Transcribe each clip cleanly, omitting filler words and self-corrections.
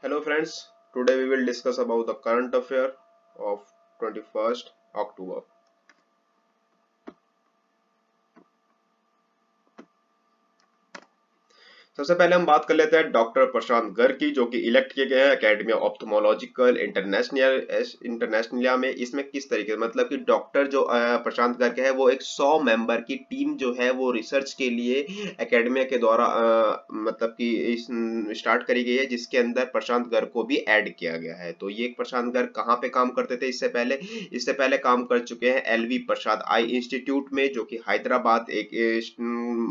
Hello friends, today we will discuss about the current affair of 21st October. सबसे पहले हम बात कर लेते हैं डॉक्टर प्रशांत गर्ग की, जो कि इलेक्ट किए गए हैं एकेडमी ऑफ ऑप्थेमोलॉजिकल इंटरनेशनल में। इसमें किस तरीके से मतलब कि डॉक्टर जो प्रशांत गर्ग है वो एक 100 मेंबर की टीम जो है वो रिसर्च के लिए एकेडमिया के द्वारा मतलब कि स्टार्ट करी गई है, जिसके अंदर प्रशांत गर्ग को भी ऐड किया गया है। तो ये प्रशांत गर्ग कहाँ पे काम करते थे इससे पहले काम कर चुके हैं एलवी प्रसाद आई इंस्टीट्यूट में, जो कि हैदराबाद एक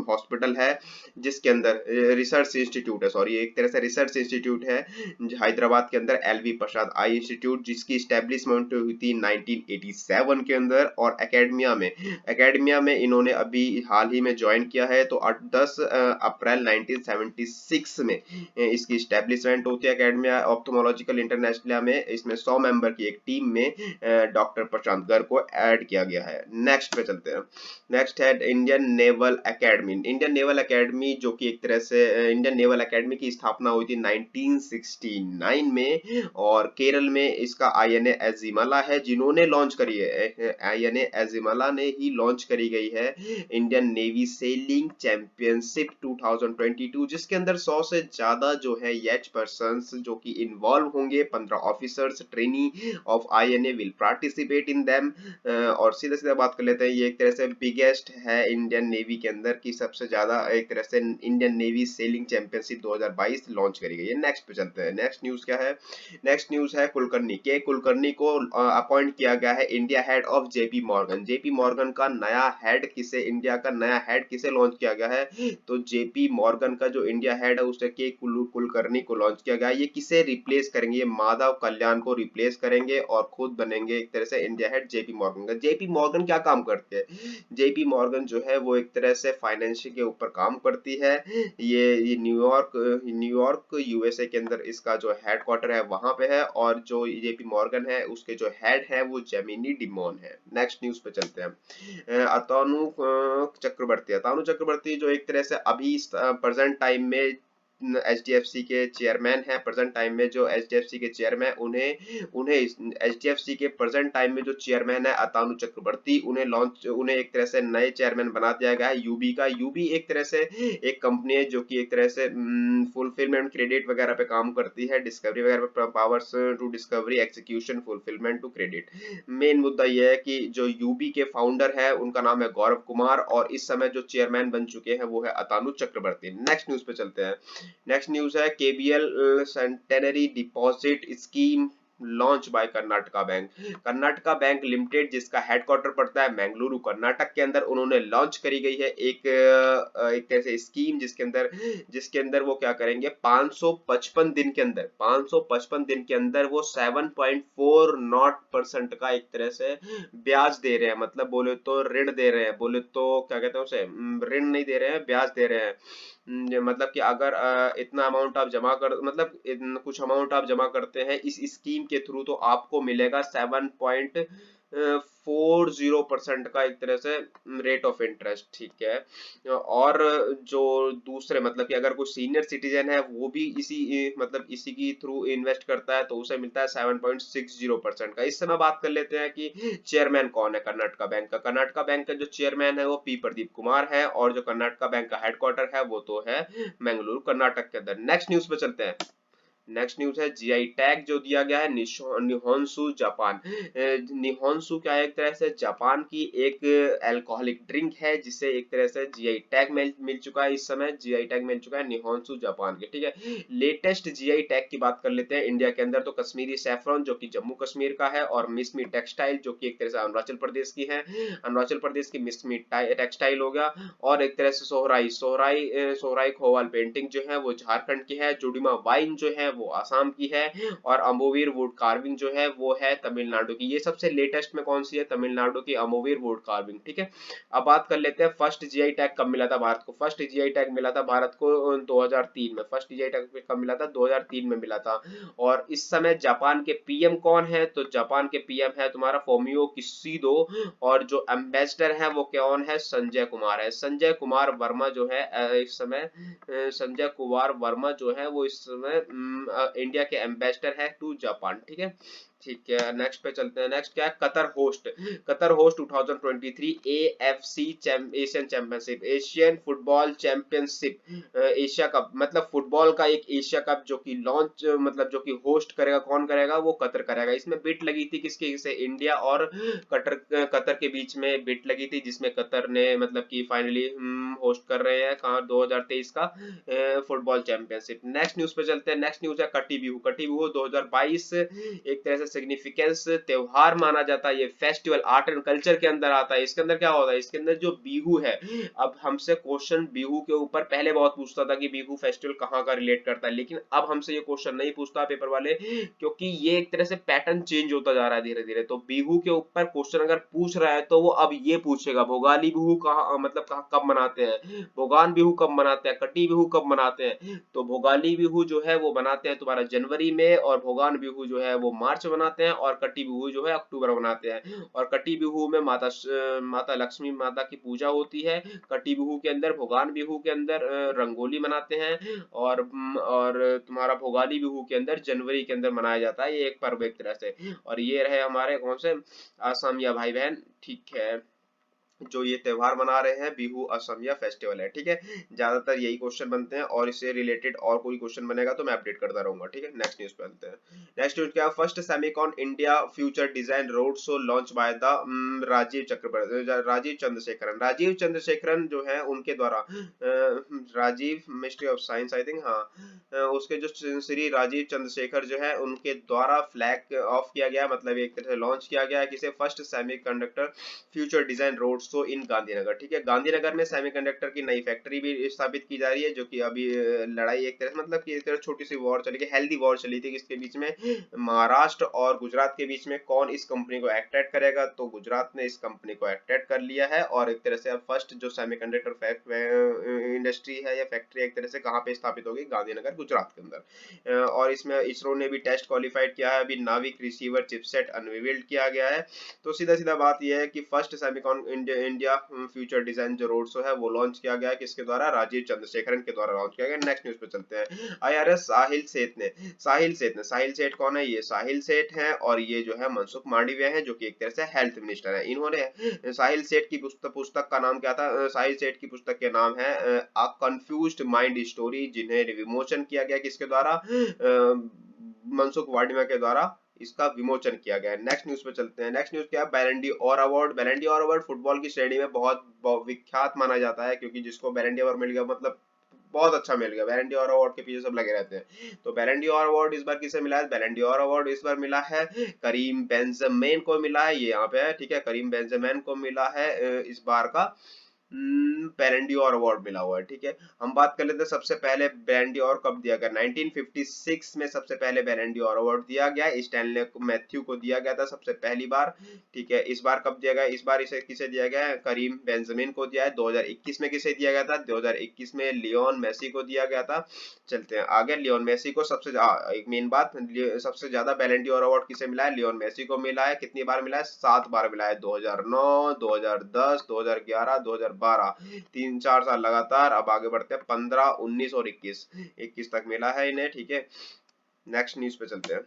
हॉस्पिटल है, जिसके अंदर रिसर्च इंस्टीट्यूट है, सॉरी एक तरह से रिसर्च इंस्टीट्यूट है हैदराबाद के अंदर, एलवी प्रसाद आई इंस्टीट्यूट, जिसकी स्टैब्लिशमेंट हुई थी 1987 के अंदर। और एकेडमिया में इन्होंने अभी हाल ही में ज्वाइन किया है। तो 10 अप्रैल 1976 में इसकी स्टैब्लिशमेंट होती है एकेडमिया ऑप्थेमोलॉजिकल इंटरनेशनल में। इसमें 100 मेंबर की एक टीम में डॉक्टर प्रशांत गर्ग को ऐड किया गया है। नेक्स्ट पे चलते हैं। नेक्स्ट है Indian naval academy. Indian naval academy जो कि एक तरह से इंडियन नेवल एकेडमी की स्थापना हुई थी 1969 में, और केरल में इसका आईएनए एजिमला है जिन्होंने लॉन्च करी है। आईएनए एजिमला ने ही लॉन्च करी गई है इंडियन नेवी सेलिंग चैंपियनशिप 2022, जिसके अंदर 100 से ज्यादा जो है यच पर्संस जो कि इन्वॉल्व होंगे। 15 officers trainee of INA will participate in them. और सीधा सीधा बात कर लेते हैं, ये एक तरह से बिगेस्ट है इंडियन नेवी के अंदर की सबसे ज्यादा एक तरह से Indian navy selling championship 2022 launch करी गई है। नेक्स्ट पे चलते हैं। नेक्स्ट न्यूज क्या है? नेक्स्ट न्यूज है कुलकर्णी के कुलकर्णी को अपॉइंट किया गया है India head of JP Morgan. JP Morgan का नया हेड किसे, इंडिया का नया हेड किसे लॉन्च किया गया है? तो जेपी मॉर्गन का जो इंडिया हेड है उसे के कुलकर्णी को लॉन्च किया गया है। ये किसे रिप्लेस करेंगे? ये माधव कल्याण को रिप्लेस करेंगे और खुद बनेंगे एक तरह से इंडिया हेड जेपी मॉर्गन का। जेपी मॉर्गन क्या काम करते हैं? जेपी मॉर्गन जो है वो एक तरह से फाइनेंशियल के ऊपर काम करती है। ये न्यूयॉर्क यूएसए के अंदर इसका जो हेडक्वार्टर है वहां पे है, और जो जेपी मॉर्गन है उसके जो हेड है वो जेमिनी डिमोन है। नेक्स्ट न्यूज पे चलते हैं। अतानु चक्रवर्ती जो एक तरह से अभी प्रेजेंट टाइम में एचडीएफसी के चेयरमैन है। प्रेजेंट टाइम में जो एचडीएफसी के चेयरमैन उन्हें एचडीएफसी के प्रेजेंट टाइम में जो चेयरमैन है अतानु चक्रवर्ती, उन्हें एक तरह से नए चेयरमैन बना दिया गया है यूबी का। यूबी एक तरह से एक कंपनी है जो कि एक तरह से फुलफिलमेंट क्रेडिट वगैरह पे काम करती है, डिस्कवरी वगैरह पे, powers to discovery execution fulfilment to credit. Main मुद्दा यह है कि जो यूबी के फाउंडर है उनका नाम है गौरव कुमार, और इस समय जो चेयरमैन बन चुके हैं वो है अतानु चक्रवर्ती। नेक्स्ट न्यूज पे चलते हैं। नेक्स्ट न्यूज है KBL centenary deposit scheme launch by Karnataka bank. Karnataka bank limited जिसका हेडक्वार्टर पड़ता है मंगलुरु कर्नाटक के अंदर, उन्होंने लॉन्च करी गई है एक तरह से स्कीम जिसके अंदर वो क्या करेंगे, 555 दिन के अंदर 555 दिन के अंदर वो 7.40% का एक तरह से ब्याज दे रहे हैं। मतलब बोले तो ऋण दे रहे हैं, बोले तो क्या कहते हैं उसे, ऋण नहीं दे रहे हैं, ब्याज दे रहे हैं। मतलब कि अगर इतना अमाउंट आप जमा कर मतलब कुछ अमाउंट आप जमा करते हैं इस स्कीम के थ्रू, तो आपको मिलेगा 7.40% का एक तरह से रेट ऑफ इंटरेस्ट। ठीक है। और जो दूसरे मतलब कि अगर कोई सीनियर सिटीजन है वो भी इसी की थ्रू इन्वेस्ट करता है तो उसे मिलता है 7.60% का। इस समय बात कर लेते हैं कि चेयरमैन कौन है कर्नाटका बैंक का। कर्नाटका बैंक का जो चेयरमैन है वो पी प्रदीप कुमार है, और जो कर्नाटका बैंक का हेडक्वार्टर है वो तो है मंगलुरु कर्नाटक के अंदर। नेक्स्ट न्यूज पे चलते हैं। नेक्स्ट न्यूज है जीआई टैग जो दिया गया है निहोन्सु जापान। निहोन्सु क्या है, एक तरह से जापान की एक अल्कोहलिक ड्रिंक है जिसे एक तरह से जीआई टैग मिल चुका है। इस समय जीआई टैग मिल चुका है निहोन्सु जापान के। ठीक है। लेटेस्ट जीआई टैग की बात कर लेते हैं इंडिया के अंदर। तो कश्मीरी सैफरन जो कि जम्मू कश्मीर का है, और मिसमी टेक्सटाइल जो कि एक तरह से अरुणाचल प्रदेश की है, अरुणाचल प्रदेश की मिसमी टेक्सटाइल हो गया। और एक तरह से सोहराई खोवाल पेंटिंग जो है वो झारखंड की है। जुडिमा वाइन जो है वो आसाम की है, और अम्बोवीर वुड कार्विंग जो है वो है तमिलनाडु की। ये सबसे लेटेस्ट में कौन सी है? तमिलनाडु की अम्बोवीर वुड कार्विंग। ठीक है। अब बात कर लेते हैं फर्स्ट जीआई टैग कब मिला था भारत को। फर्स्ट जीआई टैग मिला था भारत को 2003 में। फर्स्ट जीआई टैग कब मिला था? 2003 में मिला था। और इस समय जापान के पीएम कौन है? तो जापान के पीएम है तुम्हारा फोमियो किशिदो, और जो एम्बेसडर है वो कौन है? संजय कुमार है। संजय कुमार वर्मा जो है इस समय संजय कुमार वर्मा जो है वो इस समय इंडिया के एम्बेसडर है टू जापान। ठीक है, ठीक है, नेक्स्ट पे चलते हैं। नेक्स्ट क्या है, Qatar host. Qatar host 2023 AFC Asian championship, Asian football championship, Asia cup, मतलब फुटबॉल का एक एशिया कप जो कि लॉन्च, मतलब जो कि होस्ट करेगा, कौन करेगा, वो कतर करेगा। इसमें बिट लगी थी किसकी, से इंडिया और कतर, कतर के बीच में बिट लगी थी, जिसमें कतर ने मतलब कि फाइनली होस्ट कर रहे हैं कहाँ, 2023 का फुटबॉल चैंपियनशिप। नेक्स्ट न्यूज पे चलते हैं। नेक्स्ट न्यूज है कटी बिहू। कटी बिहू 2022 एक तरह से सिग्निफिकेंस त्योहार माना जाता है, ये फेस्टिवल आर्ट एंड कल्चर के अंदर आता है। इसके अंदर क्या होता है, इसके अंदर जो बिहू है, अब हमसे क्वेश्चन बिहू के ऊपर पहले बहुत पूछता था कि बिहू फेस्टिवल कहाँ का रिलेट करता है, लेकिन अब हमसे ये क्वेश्चन नहीं पूछता पेपर वाले, क्योंकि ये एक तरह से पैटर्न चेंज होता जा रहा है धीरे धीरे। तो बिहू के ऊपर क्वेश्चन अगर पूछ रहा है तो वो अब ये पूछेगा भोगाली बिहू कहाँ, मतलब कहाँ कब मनाते हैं, भोगान बिहू कब मनाते हैं, कटी बिहू कब मनाते हैं। तो भोगाली बिहू जो है वो मनाते हैं तुम्हारा जनवरी में, और भोगान बिहू जो है वो मार्च मनाते हैं, और कटी बिहू जो है अक्टूबर मनाते हैं। और कटी बिहू में माता लक्ष्मी माता की पूजा होती है। कटी बिहू के अंदर, भोगान बिहू के अंदर रंगोली मनाते हैं, और तुम्हारा भोगाली बिहू के अंदर जनवरी के अंदर मनाया जाता है, ये एक पर्व एक तरह से। और ये रहे हमारे कौन से आसामिया भाई बहन, ठीक है, जो ये त्योहार मना रहे हैं, बिहू असमिया फेस्टिवल है। ठीक है, ज्यादातर यही क्वेश्चन बनते हैं, और इससे रिलेटेड और कोई क्वेश्चन बनेगा तो मैं अपडेट करता रहूंगा। ठीक है, नेक्स्ट न्यूज पे चलते हैं। नेक्स्ट न्यूज क्या, first Semicon India future design road show launch by the Rajiv Chakravarti, Rajiv Chandrasekharan. Rajiv Chandrasekharan जो है उनके द्वारा, Rajiv ministry of science I think, हाँ, उसके जो श्री राजीव चंद्रशेखर जो है उनके द्वारा फ्लैग ऑफ किया गया, मतलब एक तरह से लॉन्च किया गया किसे, first semiconductor future design road show in Gandhinagar. ठीक है, गांधीनगर में सेमीकंडक्टर की नई फैक्ट्री भी स्थापित की जा रही है, जो कि अभी लड़ाई एक तरह से, मतलब कि एक तरह छोटी सी वॉर चली, हेल्दी वॉर चली थी किसके बीच में, महाराष्ट्र और गुजरात के बीच में, कौन इस कंपनी को एक्टेड करेगा। तो गुजरात ने इस कंपनी को एक्टेड कर लिया है, और एक तरह से अब फर्स्ट जो सेमीकंडक्टर इंडस्ट्री है या फैक्ट्री एक तरह से कहाँ पे स्थापित होगी, गांधीनगर गुजरात के अंदर। और इसमें इसरो ने भी टेस्ट क्वालिफाइड किया है, अभी नाविक रिसीवर चिपसेट अनवील्ड किया गया है। तो सीधा सीधा बात यह है कि first Semicon India future design जो रोड शो है वो लॉन्च किया गया, किसके द्वारा, राजीव चंद्रशेखरन के द्वारा लॉन्च किया गया। नेक्स्ट न्यूज पे चलते हैं। आईआरएस साहिल सेठ ने, साहिल सेठ कौन है, ये साहिल सेठ हैं, और ये जो है मनसुख मांडविया हैं, जो कि एक तरह से हेल्थ मिनिस्टर है। इन्होंने साहिल सेठ की पुस्तक का नाम क्या था, साहिल सेठ की पुस्तक के नाम है अ कंफ्यूज्ड माइंड स्टोरी, जिन्हें विमोचन किया गया किसके द्वारा, मनसुख वाडिया के द्वारा इसका विमोचन किया गया है। नेक्स्ट न्यूज पे चलते हैं। नेक्स्ट न्यूज क्या है, बैलेंडी और अवार्ड। बैलेंडी और अवार्ड फुटबॉल की श्रेणी में बहुत विख्यात माना जाता है, क्योंकि जिसको बैलेंडी अवार्ड मिल गया मतलब बहुत अच्छा मिल गया। बैलेंडी और अवार्ड के पीछे सब लगे रहते हैं। तो बैलेंडी और अवार्ड इस बार किसे मिला है, बैलेंडी और अवार्ड इस बार मिला है करीम बेंजमेन को मिला है, ये यहाँ पे है। ठीक है, करीम बेंजमेन को मिला है इस बार का बैलेंडी और अवार्ड मिला हुआ है। ठीक है, हम बात कर लेते हैं सबसे पहले बैलेंडी और कब दिया गया, 1956 में सबसे पहले बैलेंडी और अवार्ड दिया गया, स्टैनले मैथ्यू को दिया गया था सबसे पहली बार। ठीक है, इस बार कब दिया गया, इस बार इसे किसे दिया गया है, करीम बेंजामिन को दिया है। 2021 में किसे दिया गया था, 2021 में लियोन मेसी को दिया गया था। चलते हैं आगे, लियोन मेसी को सबसे एक मेन बात, सबसे ज्यादा बैलेंडी और अवार्ड किसे मिला है, लियोन मेसी को मिला है। कितनी बार मिला है, 7 बार मिला है, 2009, 2010, 2011, 2012, 3-4 साल लगातार। अब आगे बढ़ते हैं, 15, 19 और 21 तक मिला है इन्हें। ठीक है, नेक्स्ट न्यूज पे चलते हैं।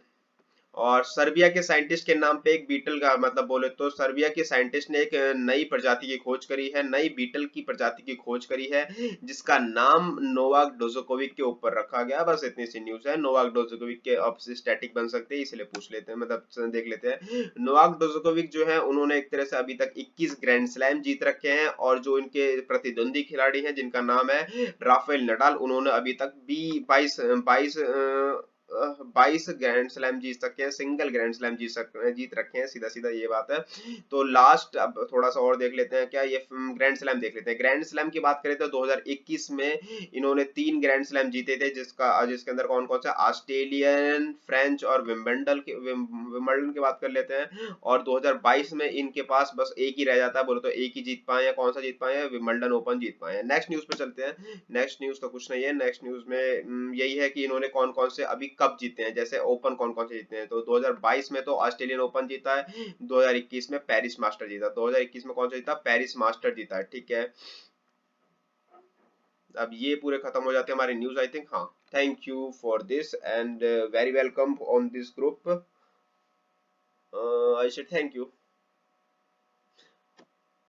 और सर्बिया के साइंटिस्ट के नाम पे एक बीटल का, मतलब बोले तो सर्बिया के साइंटिस्ट ने एक नई प्रजाति की खोज करी है, नई बीटल की प्रजाति की खोज करी है, जिसका नाम नोवाक जोकोविक के ऊपर रखा गया। बस इतनी सी न्यूज है। नोवाक जोकोविक के अब स्टैटिक बन सकते हैं, इसलिए पूछ लेते हैं, मतलब देख लेते हैं। नोवाक जोकोविक जो है उन्होंने एक तरह से अभी तक 21 ग्रैंड स्लैम जीत रखे हैं, और जो इनके प्रतिद्वंदी खिलाड़ी हैं जिनका नाम है राफेल नडाल, उन्होंने अभी तक 22 ग्रैंड स्लैम जीत सके हैं, सिंगल ग्रैंड स्लैम जीत रखे हैं, सीधा सीधा ये बात है। तो लास्ट अब थोड़ा सा और देख लेते हैं, क्या ये ग्रैंड स्लैम देख लेते हैं। ग्रैंड स्लैम की बात करें तो 2021 में इन्होंने 3 ग्रैंड स्लैम जीते थे, जिसके अंदर कौन कौन सा, ऑस्ट्रेलियन, फ्रेंच और विंबलडन की बात कर लेते हैं। और 2022 में इनके पास बस एक ही रह जाता है, बोले तो एक ही जीत पाए हैं, कौन सा जीत पाए हैं, विंबलडन ओपन जीत पाए हैं। नेक्स्ट न्यूज पे चलते हैं। नेक्स्ट न्यूज तो कुछ नहीं है, नेक्स्ट न्यूज में यही है कि इन्होंने कौन कौन से अभी कब जीते हैं, जैसे ओपन कौन कौन से जीते हैं। तो 2022 में तो ऑस्ट्रेलियन ओपन जीता है, 2021 में पेरिस मास्टर जीता, 2021 में कौन सा जीता, पेरिस मास्टर जीता है। ठीक है, अब ये पूरे खत्म हो जाते हैं हमारी न्यूज आई थिंक, हाँ। thank you for this, and very welcome on this group. I said thank you.